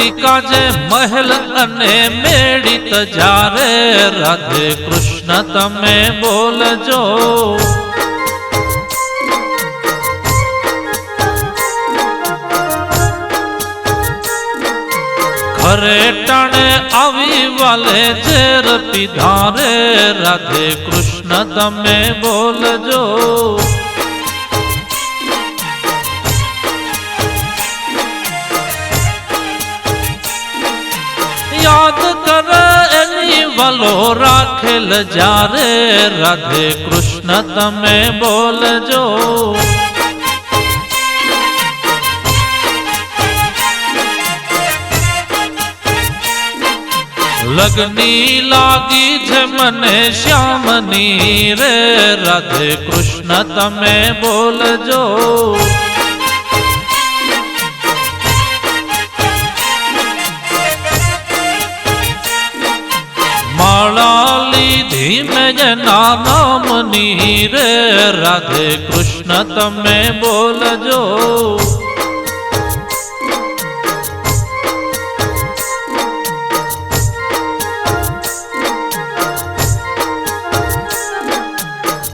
ભક્તિ કાજે મહેલ અને મેળી તજારે રાધે કૃષ્ણ તમે બોલજો ઘરે ટાણે આવી વાલે ઝેર પીધા રે રાધે કૃષ્ણ તમે બોલજો યાદ કર એની વાલો રાખેલ જ્યારે રાધે કૃષ્ણ તમે બોલજો લગની લાગી છે મને શ્યામની રે રાધે કૃષ્ણ તમે બોલજો માળા લીધી મેં જેના નામની રે રાધે કૃષ્ણ તમે બોલજો